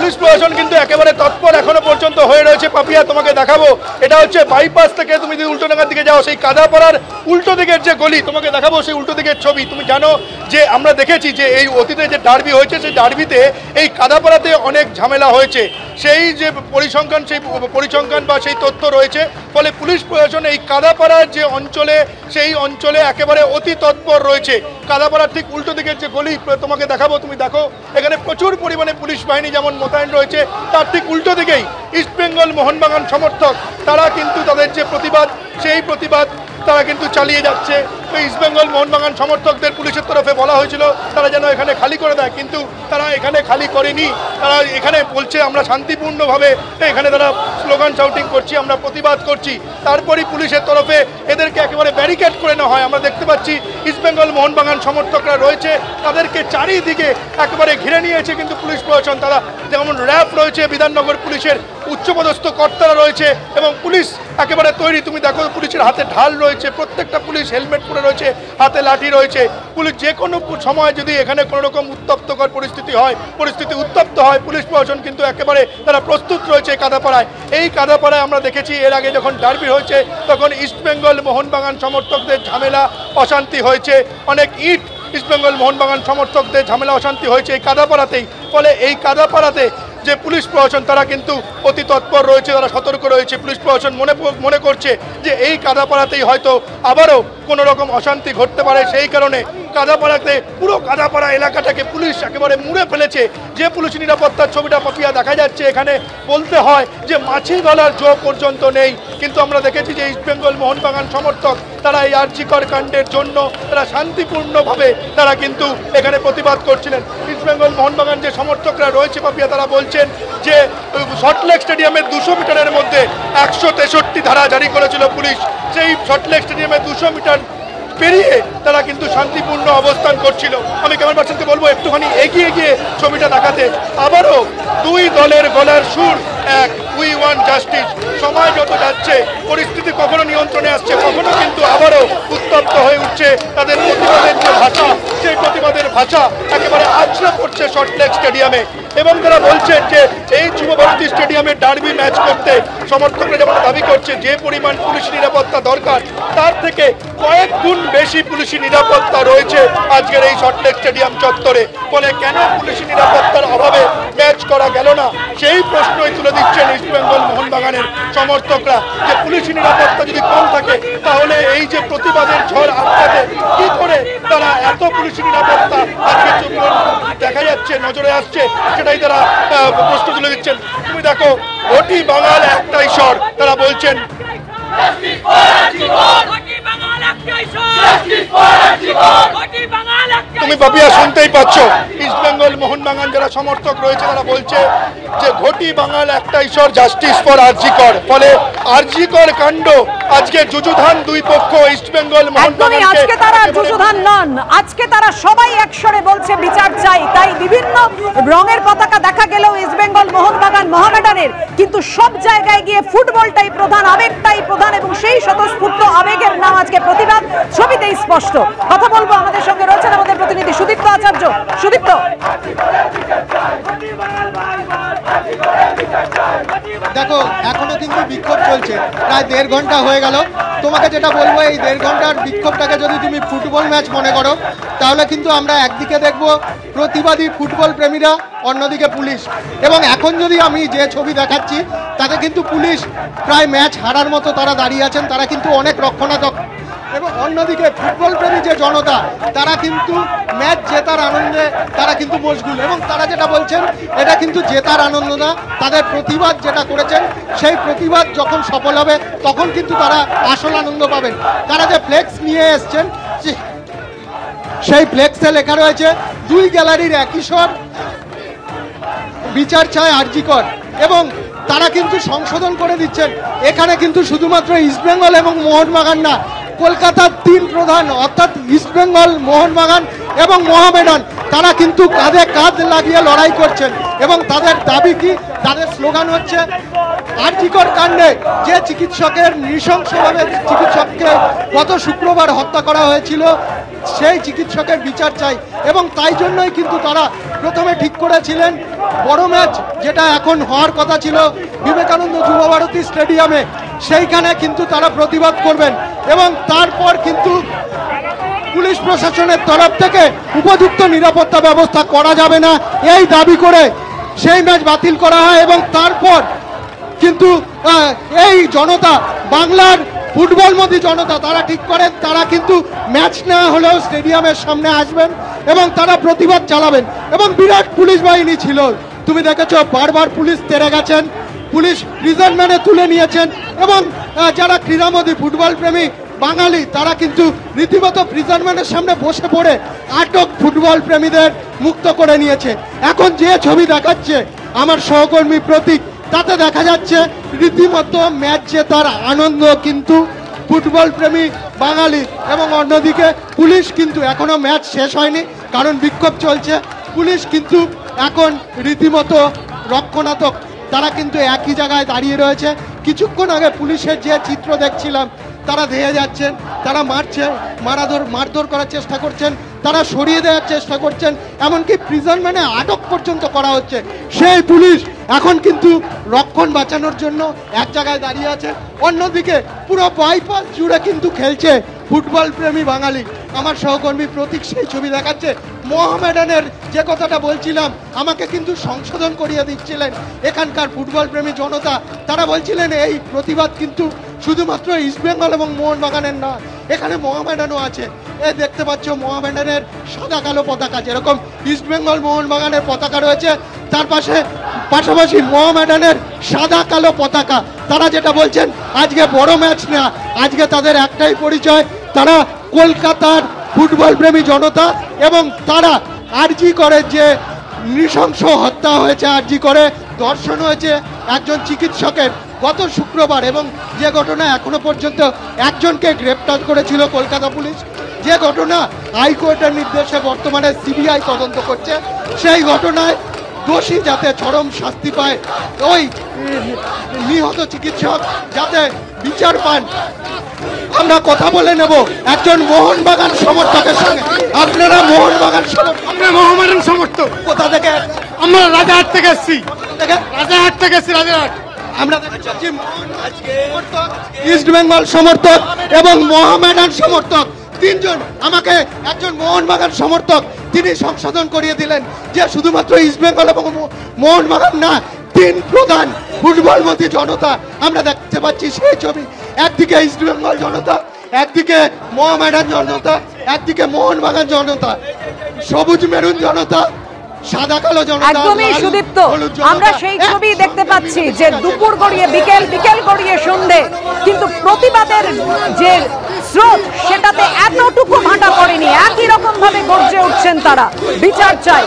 Police প্রশাসন কিন্তু একেবারে তৎপর এখনো পর্যন্ত হয়ে রয়েছে। পাপিয়া তোমাকে দেখাবো, এটা হচ্ছে বাইপাস থেকে তুমি যদি উল্টোডাঙ্গার দিকে যাও, সেই কাদাপাড়ার উল্টো দিকের যে গলি তোমাকে দেখাবো, সেই উল্টো দিকের ছবি। তুমি জানো যে আমরা দেখেছি যে এই অতীতে যে ডার্বি হয়েছে, সেই ডার্বিতে এই কাদাপাড়াতে অনেক ঝামেলা হয়েছে। সেই যে পরিসংখ্যান বা সেই তথ্য রয়েছে, ফলে পুলিশ প্রশাসন এই কাদাপাড়ার যে অঞ্চলে, সেই অঞ্চলে একেবারে অতি তৎপর রয়েছে। কাদাপাড়ার ঠিক উল্টো দিকের যে গলি তোমাকে দেখাবো, তুমি দেখো এখানে প্রচুর পরিমাণে পুলিশ বাহিনী যেমন মোতায়েন রয়েছে, তার ঠিক উল্টো দিকেই ইস্টবেঙ্গল মোহনবাগান সমর্থক তারা কিন্তু তাদের যে প্রতিবাদ, সেই প্রতিবাদ তারা কিন্তু চালিয়ে যাচ্ছে। তো ইস্টবেঙ্গল মোহনবাগান সমর্থকদের পুলিশের তরফে বলা হয়েছিল তারা যেন এখানে খালি করে দেয়, কিন্তু তারা এখানে খালি করেনি। তারা এখানে বলছে আমরা শান্তিপূর্ণভাবে এখানে তারা স্লোগান শাউটিং করছি, আমরা প্রতিবাদ করছি। তারপরই পুলিশের তরফে এদেরকে একেবারে ব্যারিকেড করে নেওয়া হয়। আমরা দেখতে পাচ্ছি ইস্টবেঙ্গল মোহনবাগান সমর্থকরা রয়েছে, তাদেরকে চারিদিকে একেবারে ঘিরে নিয়েছে কিন্তু পুলিশ প্রশাসন। তারা যেমন র্যাব রয়েছে, বিধাননগর পুলিশের উচ্চপদস্থ কর্তারা রয়েছে এবং পুলিশ একেবারে তৈরি। তুমি দেখো পুলিশের হাতে ঢাল রয়েছে, প্রত্যেকটা পুলিশ হেলমেট পরে রয়েছে, হাতে লাঠি রয়েছে। পুলিশ যে কোনো সময় যদি এখানে কোনো রকম উত্তপ্তকর পরিস্থিতি উত্তপ্ত হয়, পুলিশ প্রশাসন কিন্তু একেবারে তারা প্রস্তুত রয়েছে কাদাপাড়ায়। এই কাদাপাড়ায় আমরা দেখেছি এর আগে যখন ডার্বি হয়েছে, তখন ইস্টবেঙ্গল মোহনবাগান সমর্থকদের ঝামেলা অশান্তি হয়েছে। অনেক ইট ইস্টবেঙ্গল মোহনবাগান সমর্থকদের ঝামেলা অশান্তি হয়েছে এই কাদাপাড়াতেই। ফলে এই কাদাপাড়াতে যে পুলিশ প্রশাসন তারা কিন্তু অতি তৎপর রয়েছে, তারা সতর্ক রয়েছে। পুলিশ প্রশাসন মনে করছে যে এই কাদাপাড়াতেই হয়তো আবারও কোনো রকম অশান্তি ঘটতে পারে। সেই কারণে কাদাপাড়াতে পুরো কাদাপাড়া এলাকাটাকে পুলিশ একেবারে মুড়ে ফেলেছে। যে পুলিশ নিরাপত্তার ছবিটা পাপিয়া দেখা যাচ্ছে, এখানে বলতে হয় যে মাছি গলার জো পর্যন্ত নেই। কিন্তু আমরা দেখেছি যে ইস্টবেঙ্গল মোহনবাগান সমর্থক তারা এই আরজিকর কাণ্ডের জন্য তারা শান্তিপূর্ণভাবে তারা কিন্তু এখানে প্রতিবাদ করছিলেন। ইস্টবেঙ্গল মোহনবাগান যে সমর্থকরা রয়েছে পাপিয়া, তারা বলছেন যে সল্টলেক স্টেডিয়ামের 200 মিটারের মধ্যে 163 ধারা জারি করেছিল পুলিশ। সেই সল্টলেক স্টেডিয়ামে 200 মিটার পেরিয়ে তারা কিন্তু শান্তিপূর্ণ অবস্থান করছিল। আমি ক্যামেরা পার্সনকে বলবো একটুখানি এগিয়ে গিয়ে ছবিটা দেখাতে। আবারও দুই দলের গলার সুর এক, উই ওয়ান্ট জাস্টিস। সময় যত যাচ্ছে পরিস্থিতি কখনো নিয়ন্ত্রণে আসছে, কখনো কিন্তু আবারও উত্তপ্ত হয়ে উঠছে। তাদের প্রতিবাদের যে ভাষা, সেই প্রতিবাদের ভাষা একেবারে আছড়ে পড়ছে সল্টলেক স্টেডিয়ামে। এবং তারা বলছেন যে এই যুবভারতী স্টেডিয়ামে ডার্বি ম্যাচ করতে সমর্থকরা যেমন দাবি করছে যে পরিমাণ পুলিশ নিরাপত্তা দরকার, তার থেকে কয়েক গুণ বেশি পুলিশি নিরাপত্তা রয়েছে আজকের এই সল্টলেক স্টেডিয়াম চত্বরে। ফলে কেন পুলিশি নিরাপত্তার অভাবে ম্যাচ করা গেল না, সেই প্রশ্নই তুলে দিচ্ছেন ইস্টবেঙ্গল মোহনবাগানের সমর্থকরা। যে পুলিশি নিরাপত্তা যদি কম থাকে, তাহলে এই যে প্রতিবাদের ঝড় আটকাতে কি করে তারা এত পুলিশি নিরাপত্তা আজকে দেখা যাচ্ছে, নজরে আসছে, সেটাই তারা প্রশ্ন তুলে দিচ্ছেন। তুমি দেখো ঘটি বাঙাল একটাই স্বর, তারা বলছেন তুমি পাপিয়া শুনতেই পাচ্ছ ইস্টবেঙ্গল মোহনবাগান যারা সমর্থক রয়েছে তারা বলছে যে ঘটি বাঙাল একটাই স্বর, জাস্টিস ফর আরজিকর। ফলে আরজিকর কাণ্ড আজকে যুযুধান দুই পক্ষ ইস্টবেঙ্গল মোহনবাগান। আজকে তারা যুযুধান নন, আজকে তারা সবাই একসরে বলছে বিচার চাই। তাই বিভিন্ন রঙের পতাকা দেখা গেলেও ইস্টবেঙ্গল মোহনবাগান মোহামেডানের, কিন্তু সব জায়গায় গিয়ে ফুটবলটাই প্রধান, আবেগটাই প্রধান এবং সেই স্বতঃস্ফূর্ত আবেগের নাম আজকে প্রতিবাদ। ছবিতেই স্পষ্ট। কথা বলবো, আমাদের সঙ্গে রয়েছেন আমাদের প্রতিনিধি সুদীপ্ত আচার্য। সুদীপ্ত, দেখো এখনো কিন্তু বিক্ষোভ চলছে, প্রায় 1.5 ঘন্টা হয়ে গেল। তোমাকে যেটা বলবো, এই 1.5 ঘন্টার বিক্ষোভটাকে যদি তুমি ফুটবল ম্যাচ মনে করো, তাহলে কিন্তু আমরা একদিকে দেখবো প্রতিবাদী ফুটবল প্রেমীরা, অন্যদিকে পুলিশ। এবং এখন যদি আমি যে ছবি দেখাচ্ছি, তাতে কিন্তু পুলিশ প্রায় ম্যাচ হারার মতো তারা দাঁড়িয়ে আছেন, তারা কিন্তু অনেক রক্ষণাত্মক। এবং অন্যদিকে ফুটবল প্রেমী যে জনতা, তারা কিন্তু ম্যাচ জেতার আনন্দে তারা কিন্তু মশগুল। এবং তারা যেটা বলছেন, এটা কিন্তু জেতার আনন্দ না, তাদের প্রতিবাদ যেটা করেছেন সেই প্রতিবাদ যখন সফল হবে তখন কিন্তু তারা আসল আনন্দ পাবেন। তারা যে ফ্লেক্স নিয়ে এসছেন, সেই ফ্লেক্সে লেখা রয়েছে দুই গ্যালারির একই স্বর, বিচার চায় আরজিকর। এবং তারা কিন্তু সংশোধন করে দিচ্ছেন, এখানে কিন্তু শুধুমাত্র ইস্টবেঙ্গল এবং মোহনবাগান না, কলকাতার 3 প্রধান অর্থাৎ ইস্টবেঙ্গল, মোহনবাগান এবং মোহামেডান, তারা কিন্তু কাঁধে কাঁধ লাগিয়ে লড়াই করছেন। এবং তাদের দাবি কি, তাদের স্লোগান হচ্ছে আরজিকর কাণ্ডে যে চিকিৎসকের নৃশংসভাবে চিকিৎসককে গত শুক্রবার হত্যা করা হয়েছিল, সেই চিকিৎসকের বিচার চাই। এবং তাই জন্যই কিন্তু তারা প্রথমে ঠিক করেছিলেন বড় ম্যাচ যেটা এখন হওয়ার কথা ছিল বিবেকানন্দ যুবভারতী স্টেডিয়ামে, সেইখানে কিন্তু তারা প্রতিবাদ করবেন। এবং তারপর কিন্তু পুলিশ প্রশাসনের তরফ থেকে উপযুক্ত নিরাপত্তা ব্যবস্থা করা যাবে না এই দাবি করে সেই ম্যাচ বাতিল করা হয়। এবং তারপর কিন্তু এই জনতা, বাংলার ফুটবলমোদী জনতা, তারা ঠিক করেন তারা কিন্তু ম্যাচ না হলেও স্টেডিয়ামের সামনে আসবেন এবং তারা প্রতিবাদ চালাবেন। এবং বিরাট পুলিশ বাহিনী ছিল, তুমি দেখেছো বারবার পুলিশ তেড়ে গেছেন, পুলিশ রিজার্ভম্যানে তুলে নিয়েছেন। এবং যারা ক্রীড়ামোদী ফুটবল প্রেমী বাঙালি তারা কিন্তু রীতিমতো প্রিজনম্যানের সামনে বসে পড়ে আটক ফুটবল প্রেমীদের মুক্ত করে নিয়েছে। এখন যে ছবি দেখাচ্ছে আমার সহকর্মী প্রতীক, তাতে দেখা যাচ্ছে রীতিমতো ম্যাচ জেতার আনন্দ কিন্তু ফুটবল প্রেমী বাঙালি। এবং অন্যদিকে পুলিশ কিন্তু এখনো ম্যাচ শেষ হয়নি, কারণ বিক্ষোভ চলছে। পুলিশ কিন্তু এখন রীতিমতো রক্ষণাত্মক, তারা কিন্তু একই জায়গায় দাঁড়িয়ে রয়েছে। কিছুক্ষণ আগে পুলিশের যে চিত্র দেখছিলাম, তারা ধেয়ে যাচ্ছেন, তারা মারধর করার চেষ্টা করছেন, তারা সরিয়ে দেওয়ার চেষ্টা করছেন, এমনকি প্রিজনম্যানে আটক পর্যন্ত করা হচ্ছে। সেই পুলিশ এখন কিন্তু রক্ষণ বাঁচানোর জন্য এক জায়গায় দাঁড়িয়ে আছে। অন্যদিকে পুরো বাইপাস জুড়ে কিন্তু খেলছে ফুটবল প্রেমী বাঙালি। আমার সহকর্মী প্রতীক সেই ছবি দেখাচ্ছে। মোহামেডানের যে কথাটা বলছিলাম, আমাকে কিন্তু সংশোধন করিয়ে দিচ্ছিলেন এখানকার ফুটবল প্রেমী জনতা। তারা বলছিলেন এই প্রতিবাদ কিন্তু শুধুমাত্র ইস্টবেঙ্গল এবং মোহনবাগানের না, এখানে মোহামেডানও আছে। এই দেখতে পাচ্ছ মোহামেডানের সাদা কালো পতাকা, যেরকম ইস্টবেঙ্গল মোহনবাগানের পতাকা রয়েছে, তার পাশাপাশি মোহামেডানের সাদা কালো পতাকা। তারা যেটা বলছেন আজকে বড় ম্যাচ না, আজকে তাদের একটাই পরিচয়, তারা কলকাতার ফুটবল প্রেমী জনতা। এবং তারা আরজি করে যে নৃশংস হত্যা হয়েছে, আরজি করে ধর্ষণ হয়েছে একজন চিকিৎসকের গত শুক্রবার, এবং যে ঘটনা এখনো পর্যন্ত একজনকে গ্রেপ্তার করেছিল কলকাতা পুলিশ, যে ঘটনা হাইকোর্টের নির্দেশে বর্তমানে সিবিআই তদন্ত করছে, সেই ঘটনায় দোষী যাতে চরম শাস্তি পায়, ওই নিহত চিকিৎসক যাতে বিচার পান। আমরা কথা বলে নেব একজন মোহনবাগান সমর্থকের সঙ্গে। আপনারা মোহনবাগান সমর্থক? আমরা মোহামেডান সমর্থক। কোথা থেকে? আমরা রাজারহাট থেকে এসেছি। রাজারহাট। আমরা দেখছি ইস্ট বেঙ্গল সমর্থক এবং মোহামেডান সমর্থক তিনজন। আমাকে একজন মোহনবাগান সমর্থক তিনি সংশোধন করিয়ে দিলেন যে শুধুমাত্র ইস্ট বেঙ্গল এবং মোহনবাগান না, তিন প্রধান ফুটবলমোদী জনতা আমরা দেখতে পাচ্ছি সেই ছবি। একদিকে ইস্ট বেঙ্গল জনতা, একদিকে মোহামেডান জনতা, একদিকে মোহনবাগান জনতা, সবুজ মেরুন জনতা, সাদা কালো জনতা। একদমই সুদীপ্ত, আমরা সেই ছবি দেখতে পাচ্ছি যে দুপুর গড়িয়ে বিকেল, বিকেল গড়িয়ে সন্ধে, কিন্তু প্রতিবাদের যে স্রোত সেটাতে এতটুকু ভাটা পড়েনি। একই রকম ভাবে গর্জে উঠছেন তারা, বিচার চাই।